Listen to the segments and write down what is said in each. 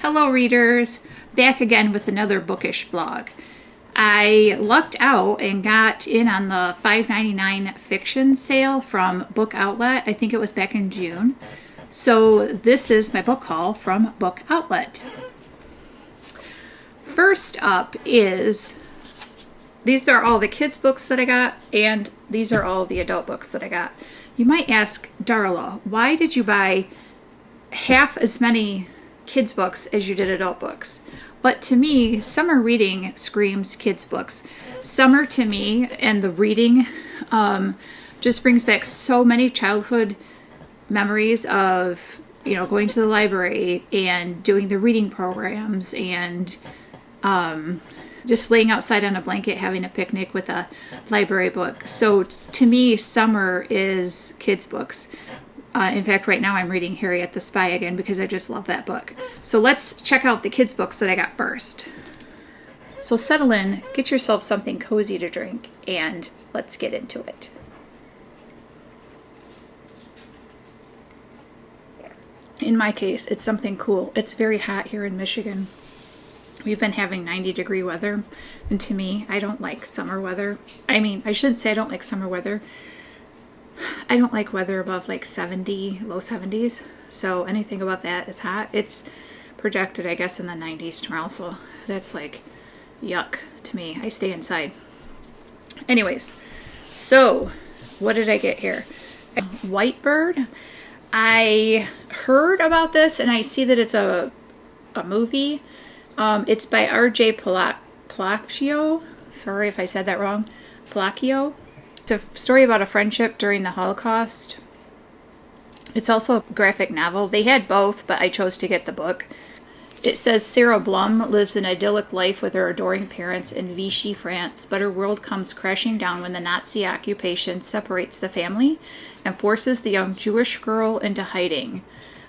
Hello readers, back again with another bookish vlog. I lucked out and got in on the $5.99 fiction sale from Book Outlet. I think it was back in June. So this is my book haul from Book Outlet. First up is, these are all the kids books that I got, and these are all the adult books that I got. You might ask, Darla, why did you buy half as many kids books as you did adult books? But to me, summer reading screams kids books. Summer to me and the reading just brings back so many childhood memories of, you know, going to the library and doing the reading programs and just laying outside on a blanket having a picnic with a library book. So to me, summer is kids books. In fact, right now I'm reading Harriet the Spy again because I just love that book. So let's check out the kids' books that I got first. So settle in, get yourself something cozy to drink, and let's get into it. In my case, it's something cool. It's very hot here in Michigan. We've been having 90-degree weather, and to me, I don't like summer weather. I mean, I shouldn't say I don't like summer weather. I don't like weather above like 70, low 70s, so anything above that is hot. It's projected, I guess, in the 90s tomorrow, so that's like yuck to me. I stay inside. Anyways, so what did I get here? Whitebird. I heard about this, and I see that it's a movie. It's by R.J. Palacio. Sorry if I said that wrong. Palacio. It's a story about a friendship during the Holocaust. It's also a graphic novel. They had both, but I chose to get the book. It says Sarah Blum lives an idyllic life with her adoring parents in Vichy, France, but her world comes crashing down when the Nazi occupation separates the family and forces the young Jewish girl into hiding.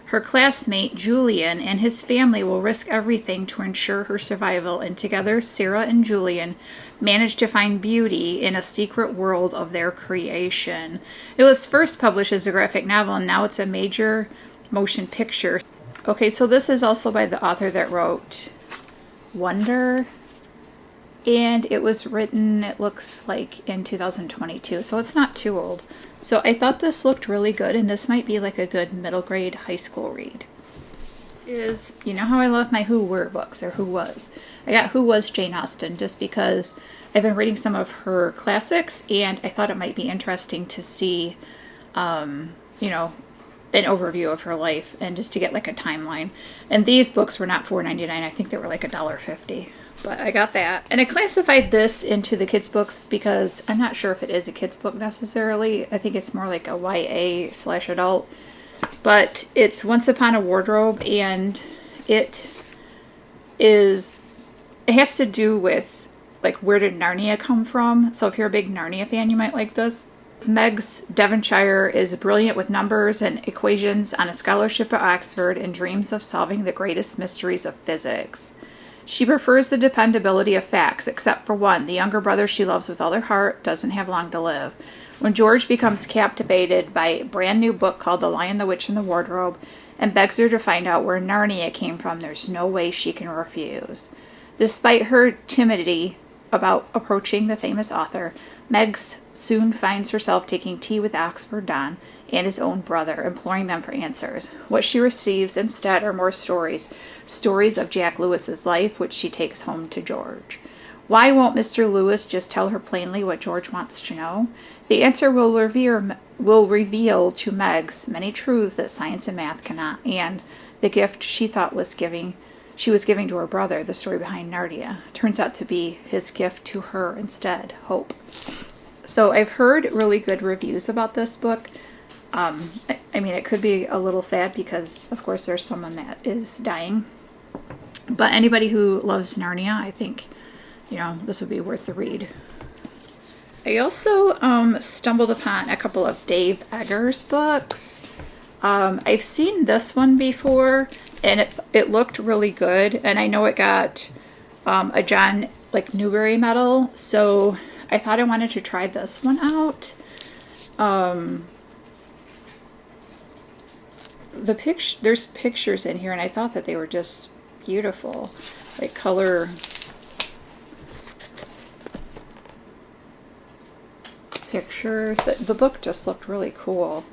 Her classmate, Julian, and his family will risk everything to ensure her survival, and together Sarah and Julian manage to find beauty in a secret world of their creation. It was first published as a graphic novel, and now it's a major motion picture. Okay, so this is also by the author that wrote Wonder, and it was written, it looks like, in 2022, so it's not too old. So I thought this looked really good, and this might be like a good middle grade high school read. You know how I love my Who Were books, or Who Was. I got Who Was Jane Austen just because I've been reading some of her classics, and I thought it might be interesting to see, you know, an overview of her life, and just to get like a timeline. And these books were not $4.99. I think they were like $1.50. But I got that. And I classified this into the kids' books because I'm not sure if it is a kids' book necessarily. I think it's more like a YA/adult. But it's Once Upon a Wardrobe, and it has to do with like where did Narnia come from. So if you're a big Narnia fan, you might like this. Meg's Devonshire is brilliant with numbers and equations on a scholarship at Oxford and dreams of solving the greatest mysteries of physics. She prefers the dependability of facts, except for one. The younger brother she loves with all her heart doesn't have long to live. When George becomes captivated by a brand new book called The Lion, the Witch, and the Wardrobe and begs her to find out where Narnia came from, there's no way she can refuse. Despite her timidity about approaching the famous author, Meg soon finds herself taking tea with Oxford Don and his own brother, imploring them for answers. What she receives instead are more stories of Jack Lewis's life, which she takes home to George. Why won't Mr. Lewis just tell her plainly what George wants to know? The answer will reveal to Meg's many truths that science and math cannot, and the gift she thought she was giving to her brother, the story behind Narnia, turns out to be his gift to her instead, hope. So I've heard really good reviews about this book. I mean, it could be a little sad because, of course, there's someone that is dying. But anybody who loves Narnia, I think, you know, this would be worth the read. I also stumbled upon a couple of Dave Eggers books. I've seen this one before, and it looked really good. And I know it got a John Newbery medal, so I thought I wanted to try this one out. There's pictures in here, and I thought that they were just beautiful. Like color pictures. The book just looked really cool.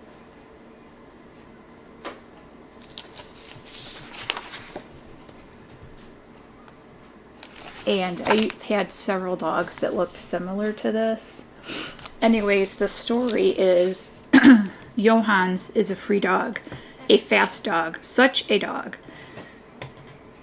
And I had several dogs that looked similar to this. Anyways, the story is Johannes is a free dog, a fast dog, such a dog.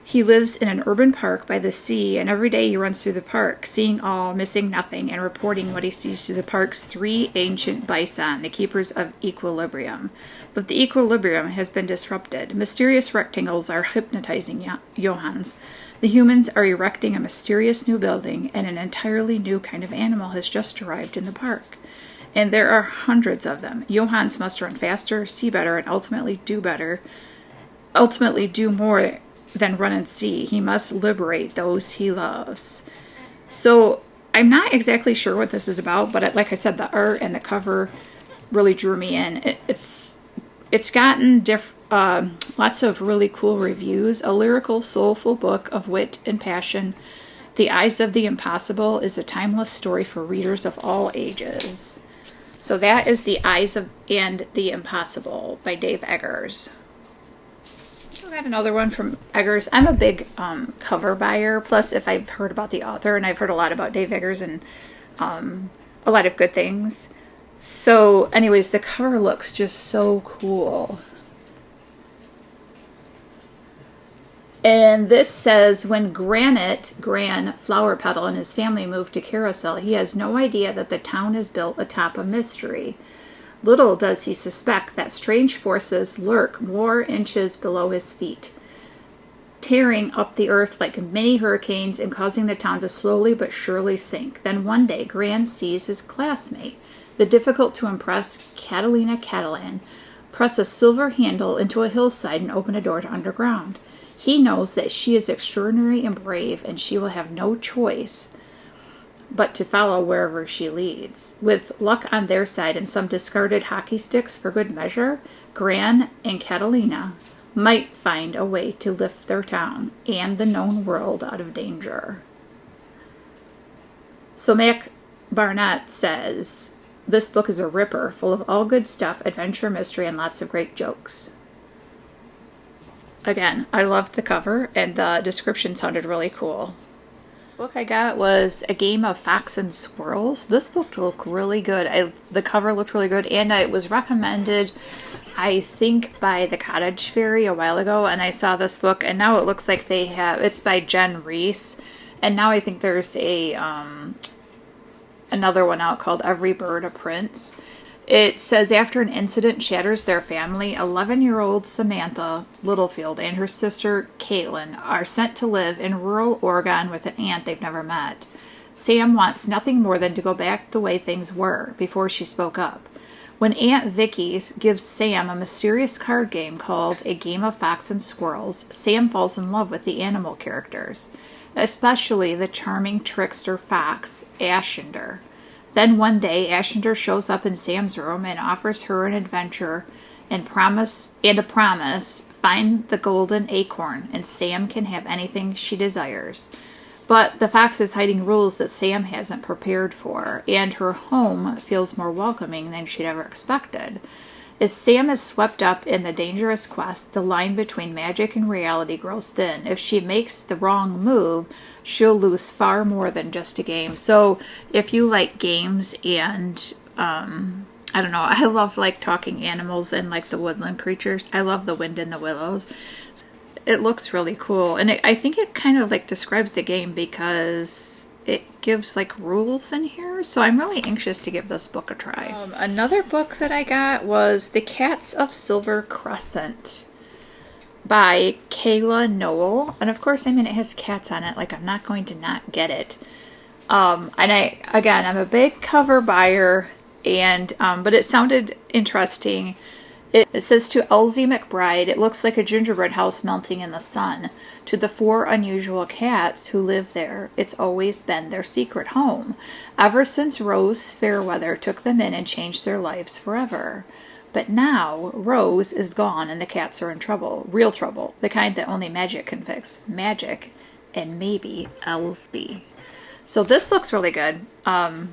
He lives in an urban park by the sea, and every day he runs through the park, seeing all, missing nothing, and reporting what he sees through the park's 3 ancient bison, the keepers of equilibrium. But the equilibrium has been disrupted. Mysterious rectangles are hypnotizing Johannes. The humans are erecting a mysterious new building, and an entirely new kind of animal has just arrived in the park. And there are hundreds of them. Johannes must run faster, see better, and ultimately do more than run and see. He must liberate those he loves. So I'm not exactly sure what this is about, but like I said, the art and the cover really drew me in. It's gotten lots of really cool reviews. A lyrical, soulful book of wit and passion. The Eyes of the Impossible is a timeless story for readers of all ages. So that is The Eyes of and the Impossible by Dave Eggers. I got another one from Eggers. I'm a big cover buyer. Plus, if I've heard about the author, and I've heard a lot about Dave Eggers and a lot of good things. So anyways, the cover looks just so cool. And this says, when Gran Flower Petal, and his family moved to Carousel, he has no idea that the town is built atop a mystery. Little does he suspect that strange forces lurk more inches below his feet, tearing up the earth like mini hurricanes and causing the town to slowly but surely sink. Then one day, Gran sees his classmate, the difficult-to-impress Catalina Catalan, press a silver handle into a hillside and open a door to underground. He knows that she is extraordinary and brave, and she will have no choice but to follow wherever she leads. With luck on their side and some discarded hockey sticks for good measure, Gran and Catalina might find a way to lift their town and the known world out of danger. So Mac Barnett says, this book is a ripper, full of all good stuff, adventure, mystery, and lots of great jokes. Again, I loved the cover, and the description sounded really cool. The book I got was A Game of Fox and Squirrels. This book looked really good. The cover looked really good, and it was recommended, I think, by the Cottage Fairy a while ago, and I saw this book, and now it looks like they have, it's by Jen Reese, and now I think there's a another one out called Every Bird a Prince. It says, after an incident shatters their family, 11-year-old Samantha Littlefield and her sister Caitlin are sent to live in rural Oregon with an aunt they've never met. Sam wants nothing more than to go back the way things were before she spoke up. When Aunt Vicky gives Sam a mysterious card game called A Game of Fox and Squirrels, Sam falls in love with the animal characters, especially the charming trickster fox, Ashinder. Then one day, Ashinder shows up in Sam's room and offers her an adventure and a promise, find the golden acorn, and Sam can have anything she desires. But the fox is hiding rules that Sam hasn't prepared for, and her home feels more welcoming than she'd ever expected. As Sam is swept up in the dangerous quest, the line between magic and reality grows thin. If she makes the wrong move, she'll lose far more than just a game. So if you like games and, I don't know, I love like talking animals and like the woodland creatures. I love the wind in the willows. It looks really cool. And I think it kind of like describes the game because it gives like rules in here. So I'm really anxious to give this book a try. Another book that I got was The Cats of Silver Crescent by Kayla Noel. And of course, I mean, it has cats on it. Like, I'm not going to not get it. And I'm a big cover buyer, and but it sounded interesting. It says, to Elsie McBride, it looks like a gingerbread house melting in the sun. To the 4 unusual cats who live there, it's always been their secret home, ever since Rose Fairweather took them in and changed their lives forever. But now Rose is gone and the cats are in trouble. Real trouble. The kind that only magic can fix. Magic and maybe Elsby. So this looks really good. I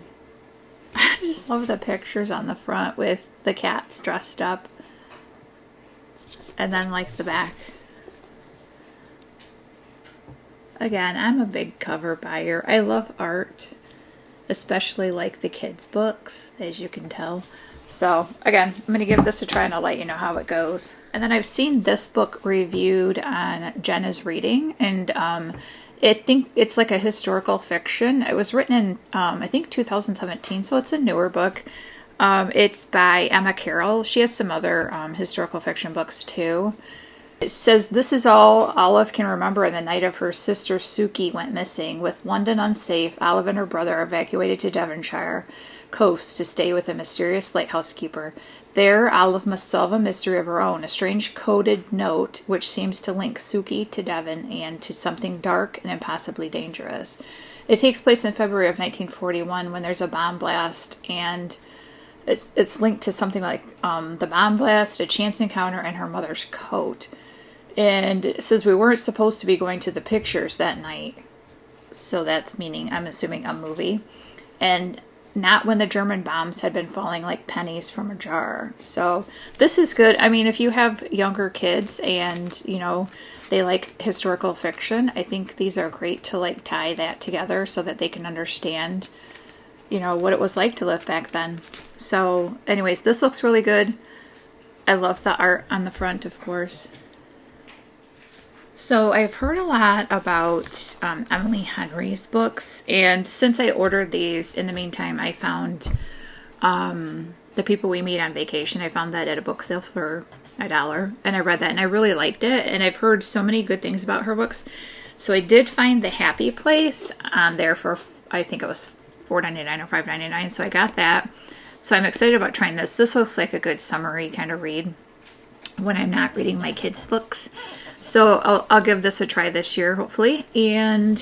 just love the pictures on the front with the cats dressed up. And then like the back. Again, I'm a big cover buyer. I love art, especially like the kids' books, as you can tell. So again, I'm going to give this a try and I'll let you know how it goes. And then I've seen this book reviewed on Jenna's Reading, and I think it's like a historical fiction. It was written in, I think 2017, so it's a newer book. It's by Emma Carroll. She has some other historical fiction books too. It says, this is all Olive can remember on the night of her sister Suki went missing. With London unsafe, Olive and her brother evacuated to Devonshire coast to stay with a mysterious lighthouse keeper. There, Olive must solve a mystery of her own, a strange coded note which seems to link Suki to Devon and to something dark and impossibly dangerous. It takes place in February of 1941 when there's a bomb blast, and it's linked to something like the bomb blast, a chance encounter, and her mother's coat. And it says we weren't supposed to be going to the pictures that night. So that's meaning, I'm assuming, a movie. And not when the German bombs had been falling like pennies from a jar. So this is good. I mean, if you have younger kids and, you know, they like historical fiction, I think these are great to like tie that together so that they can understand, you know, what it was like to live back then. So anyways, this looks really good. I love the art on the front, of course. So I've heard a lot about Emily Henry's books, and since I ordered these, in the meantime, I found The People We Meet on Vacation. I found that at a book sale for $1, and I read that, and I really liked it, and I've heard so many good things about her books. So I did find The Happy Place on there for, I think it was $4.99 or $5.99, so I got that. So I'm excited about trying this. This looks like a good summary kind of read when I'm not reading my kids' books. So I'll give this a try this year, hopefully. And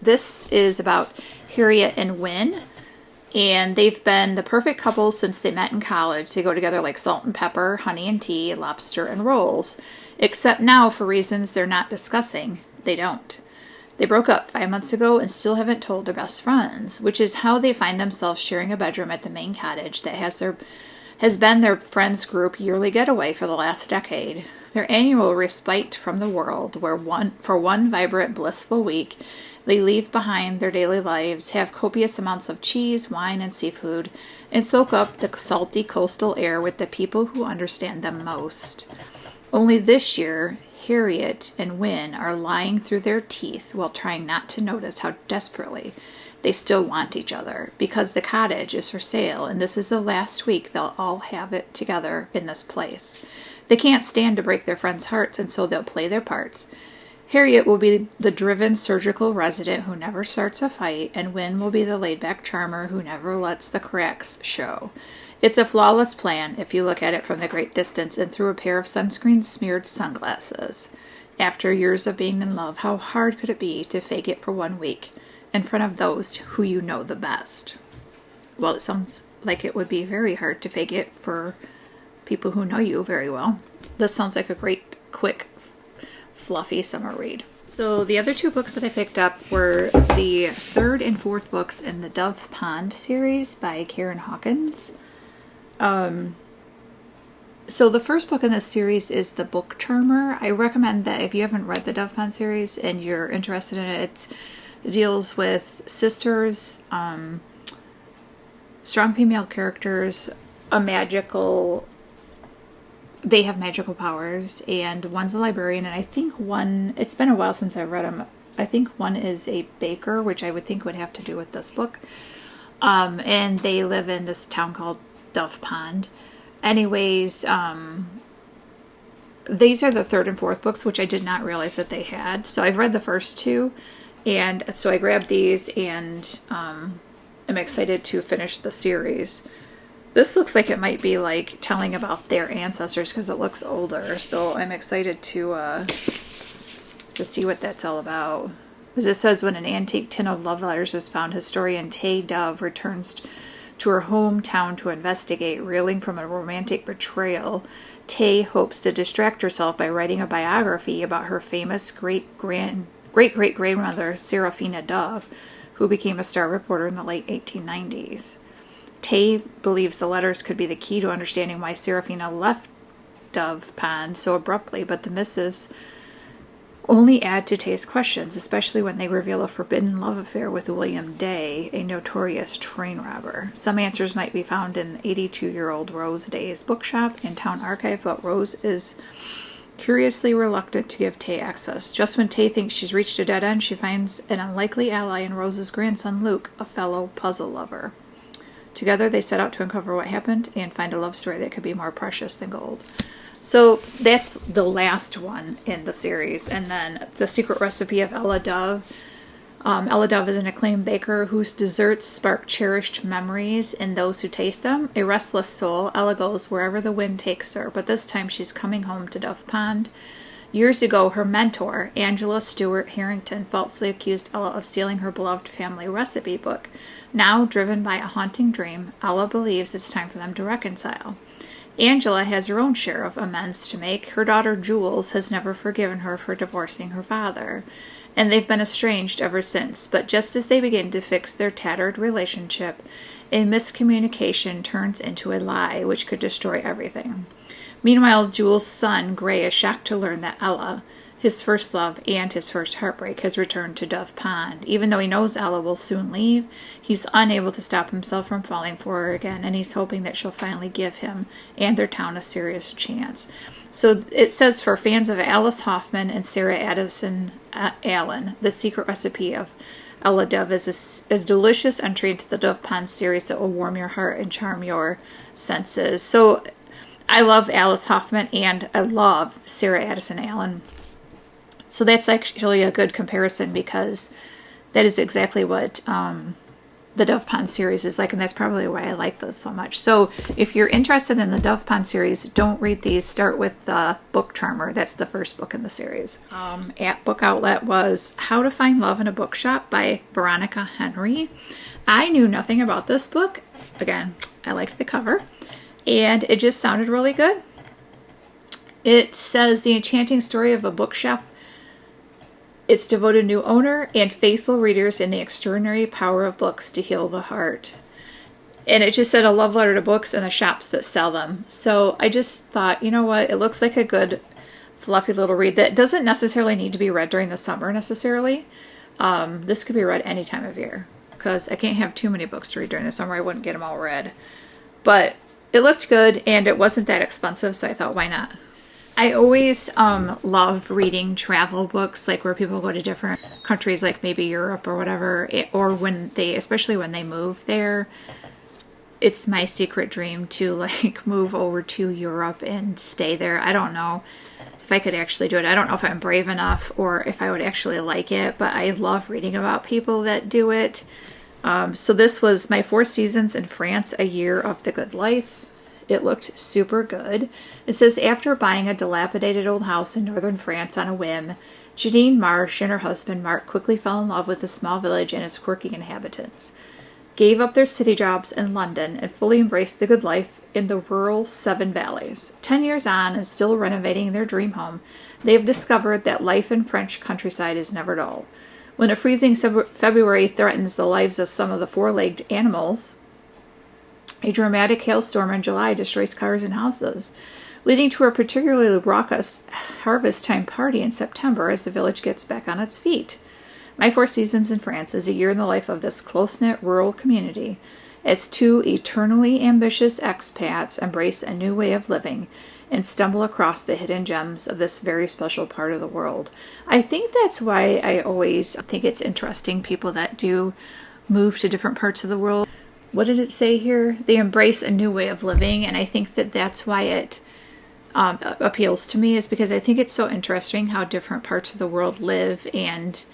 this is about Harriet and Wynne. And they've been the perfect couple since they met in college. They go together like salt and pepper, honey and tea, lobster and rolls. Except now, for reasons they're not discussing, they don't. They broke up 5 months ago and still haven't told their best friends, which is how they find themselves sharing a bedroom at the main cottage that has been their friends' group yearly getaway for the last decade. Their annual respite from the world, where for one vibrant, blissful week, they leave behind their daily lives, have copious amounts of cheese, wine, and seafood, and soak up the salty coastal air with the people who understand them most. Only this year, Harriet and Wynne are lying through their teeth while trying not to notice how desperately they still want each other, because the cottage is for sale, and this is the last week they'll all have it together in this place. They can't stand to break their friends' hearts, and so they'll play their parts. Harriet will be the driven surgical resident who never starts a fight, and Wynne will be the laid-back charmer who never lets the cracks show. It's a flawless plan if you look at it from the great distance and through a pair of sunscreen-smeared sunglasses. After years of being in love, how hard could it be to fake it for 1 week in front of those who you know the best? Well, it sounds like it would be very hard to fake it for people who know you very well. This sounds like a great, quick, fluffy summer read. So the other two books that I picked up were the third and fourth books in the Dove Pond series by Karen Hawkins. So the first book in this series is The Book Charmer. I recommend that if you haven't read the Dove Pond series and you're interested in it, it deals with sisters, strong female characters, they have magical powers, and one's a librarian, and I think one, it's been a while since I've read them, I think one is a baker, which I would think would have to do with this book, and they live in this town called Dove Pond. Anyways, these are the third and fourth books, which I did not realize that they had, so I've read the first two, and so I grabbed these, and I'm excited to finish the series. This looks like it might be like telling about their ancestors because it looks older, so I'm excited to see what that's all about. As it says, when an antique tin of love letters is found, historian Tay Dove returns to her hometown to investigate. Reeling from a romantic betrayal, Tay hopes to distract herself by writing a biography about her famous great-great-grandmother, Serafina Dove, who became a star reporter in the late 1890s. Tay believes the letters could be the key to understanding why Serafina left Dove Pond so abruptly, but the missives only add to Tay's questions, especially when they reveal a forbidden love affair with William Day, a notorious train robber. Some answers might be found in 82-year-old Rose Day's bookshop and town archive, but Rose is curiously reluctant to give Tay access. Just when Tay thinks she's reached a dead end, she finds an unlikely ally in Rose's grandson Luke, a fellow puzzle lover. Together they set out to uncover what happened and find a love story that could be more precious than gold. So that's the last one in the series. And then The Secret Recipe of Ella Dove. Ella Dove is an acclaimed baker whose desserts spark cherished memories in those who taste them. A restless soul, Ella goes wherever the wind takes her, but this time she's coming home to Dove Pond. Years ago, her mentor, Angela Stewart Harrington, falsely accused Ella of stealing her beloved family recipe book. Now, driven by a haunting dream, Ella believes it's time for them to reconcile. Angela has her own share of amends to make. Her daughter Jules has never forgiven her for divorcing her father, and they've been estranged ever since. But just as they begin to fix their tattered relationship, a miscommunication turns into a lie which could destroy everything. Meanwhile, Jules' son, Gray, is shocked to learn that Ella, his first love and his first heartbreak, has returned to Dove Pond. Even though he knows Ella will soon leave, he's unable to stop himself from falling for her again, and he's hoping that she'll finally give him and their town a serious chance. So it says, for fans of Alice Hoffman and Sarah Addison Allen, The Secret Recipe of Ella Dove is a delicious entry into the Dove Pond series that will warm your heart and charm your senses. So I love Alice Hoffman and I love Sarah Addison Allen. So that's actually a good comparison because that is exactly what the Dove Pond series is like, and that's probably why I like this so much. So if you're interested in the Dove Pond series, don't read these. Start with the Book Charmer. That's the first book in the series. At Book Outlet was How to Find Love in a Bookshop by Veronica Henry. I knew nothing about this book. Again, I liked the cover, and it just sounded really good. It says the enchanting story of a bookshop. It's devoted new owner and faithful readers in the extraordinary power of books to heal the heart. And it just said a love letter to books and the shops that sell them. So I just thought, you know what? It looks like a good, fluffy little read that doesn't necessarily need to be read during the summer necessarily. This could be read any time of year because I can't have too many books to read during the summer. I wouldn't get them all read. But it looked good and it wasn't that expensive, so I thought, why not? I always love reading travel books, like where people go to different countries, like maybe Europe or whatever, or when they, especially when they move there. It's my secret dream to like move over to Europe and stay there. I don't know if I could actually do it. I don't know if I'm brave enough or if I would actually like it, but I love reading about people that do it. So this was My 4 Seasons in France, A Year of the Good Life. It looked super good. It says, after buying a dilapidated old house in northern France on a whim, Janine Marsh and her husband Mark quickly fell in love with the small village and its quirky inhabitants, gave up their city jobs in London, and fully embraced the good life in the rural Seven Valleys. 10 years on and still renovating their dream home, they have discovered that life in French countryside is never dull. When a freezing February threatens the lives of some of the four-legged animals, a dramatic hailstorm in July destroys cars and houses, leading to a particularly raucous harvest time party in September as the village gets back on its feet. My 4 Seasons in France is a year in the life of this close-knit rural community as 2 eternally ambitious expats embrace a new way of living and stumble across the hidden gems of this very special part of the world. I think that's why I always think it's interesting, people that do move to different parts of the world. What did it say here? They embrace a new way of living, and I think that that's why it appeals to me, is because I think it's so interesting how different parts of the world live, and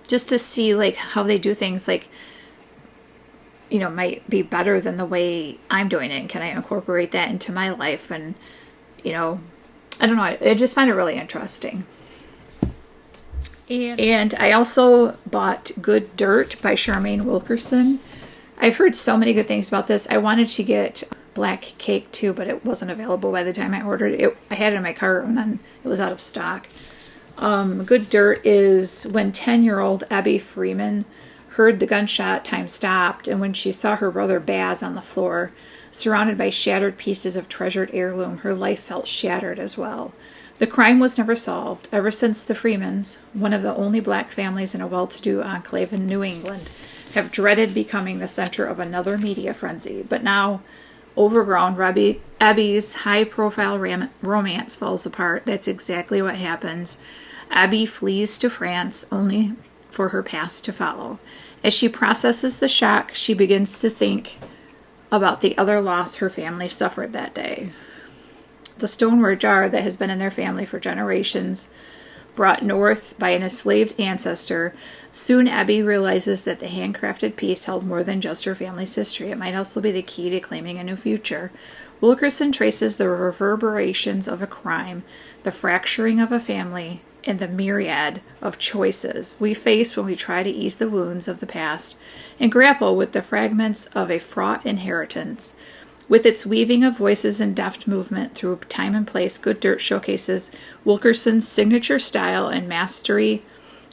just to see like how they do things, like, you know, might be better than the way I'm doing it, and can I incorporate that into my life? And, you know, I don't know, I just find it really interesting. And I also bought Good Dirt by Charmaine Wilkerson. I've heard so many good things about this. I wanted to get black cake too, but it wasn't available by the time I ordered it. I had it in my cart and then it was out of stock. Good dirt is when 10-year-old Abby Freeman heard the gunshot, time stopped, and when she saw her brother Baz on the floor, surrounded by shattered pieces of treasured heirloom, her life felt shattered as well. The crime was never solved. Ever since the Freemans, one of the only black families in a well-to-do enclave in New England, have dreaded becoming the center of another media frenzy. But now, overgrown, Abby's high-profile romance falls apart. That's exactly what happens. Abby flees to France, only for her past to follow. As she processes the shock, she begins to think about the other loss her family suffered that day. The stoneware jar that has been in their family for generations, brought north by an enslaved ancestor, soon Abby realizes that the handcrafted piece held more than just her family's history. It might also be the key to claiming a new future. Wilkerson traces the reverberations of a crime, the fracturing of a family, and the myriad of choices we face when we try to ease the wounds of the past and grapple with the fragments of a fraught inheritance. With its weaving of voices and deft movement through time and place, Good Dirt showcases Wilkerson's signature style and mastery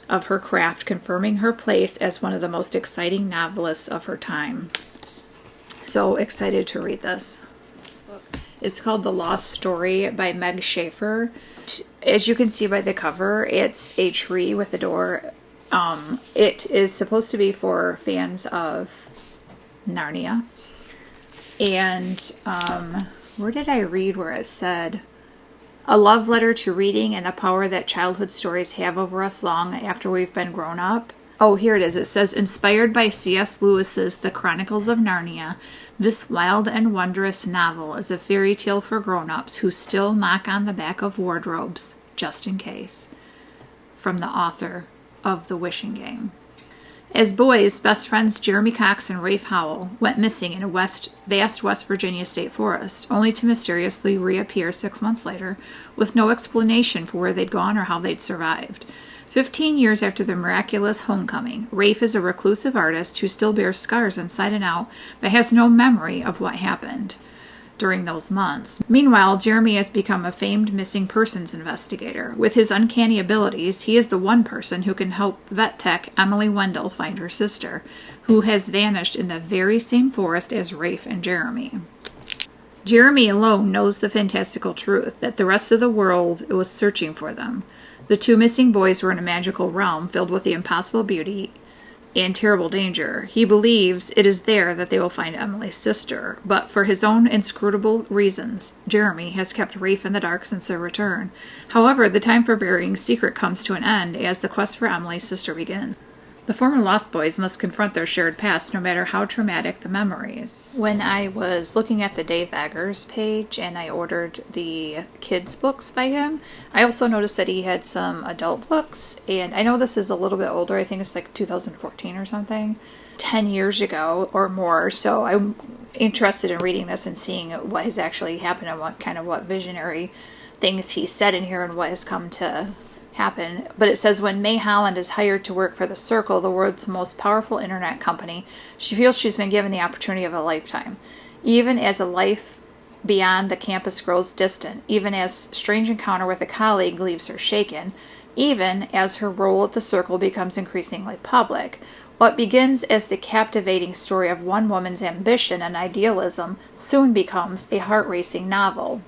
of her craft, confirming her place as one of the most exciting novelists of her time. So excited to read this. It's called The Lost Story by Meg Schaefer. As you can see by the cover, it's a tree with a door. It is supposed to be for fans of Narnia. And where did I read where it said, a love letter to reading and the power that childhood stories have over us long after we've been grown up? Oh, here it is. It says, inspired by C.S. Lewis's The Chronicles of Narnia, this wild and wondrous novel is a fairy tale for grown-ups who still knock on the back of wardrobes, just in case. From the author of The Wishing Game. As boys, best friends Jeremy Cox and Rafe Howell went missing in a vast West Virginia state forest, only to mysteriously reappear 6 months later with no explanation for where they'd gone or how they'd survived. 15 years after the miraculous homecoming, Rafe is a reclusive artist who still bears scars inside and out, but has no memory of what happened during those months. Meanwhile, Jeremy has become a famed missing persons investigator. With his uncanny abilities, he is the one person who can help vet tech Emily Wendell find her sister, who has vanished in the very same forest as Rafe and Jeremy. Jeremy alone knows the fantastical truth that the rest of the world was searching for them. The two missing boys were in a magical realm filled with the impossible beauty and terrible danger. He believes it is there that they will find Emily's sister, but for his own inscrutable reasons, Jeremy has kept Rafe in the dark since their return. However, the time for burying secret comes to an end as the quest for Emily's sister begins. The former Lost Boys must confront their shared past, no matter how traumatic the memories. When I was looking at the Dave Eggers page and I ordered the kids' books by him, I also noticed that he had some adult books, and I know this is a little bit older. I think it's like 2014 or something, 10 years ago or more. So I'm interested in reading this and seeing what has actually happened and what visionary things he said in here and what has come to happen. But it says, when May Holland is hired to work for The Circle, the world's most powerful internet company, she feels she's been given the opportunity of a lifetime. Even as a life beyond the campus grows distant, even as strange encounter with a colleague leaves her shaken, even as her role at The Circle becomes increasingly public, what begins as the captivating story of one woman's ambition and idealism soon becomes a heart-racing novel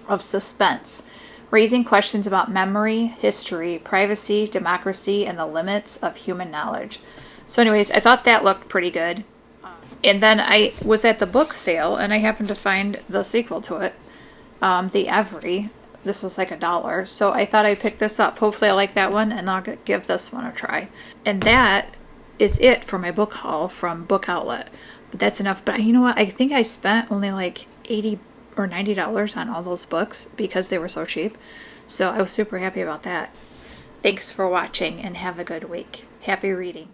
of suspense, raising questions about memory, history, privacy, democracy, and the limits of human knowledge. So anyways, I thought that looked pretty good. And then I was at the book sale, and I happened to find the sequel to it, The Every. This was like $1, so I thought I'd pick this up. Hopefully I like that one, and I'll give this one a try. And that is it for my book haul from Book Outlet. But that's enough. But you know what? I think I spent only like $80 or $90 on all those books because they were so cheap. So I was super happy about that. Thanks for watching and have a good week. Happy reading.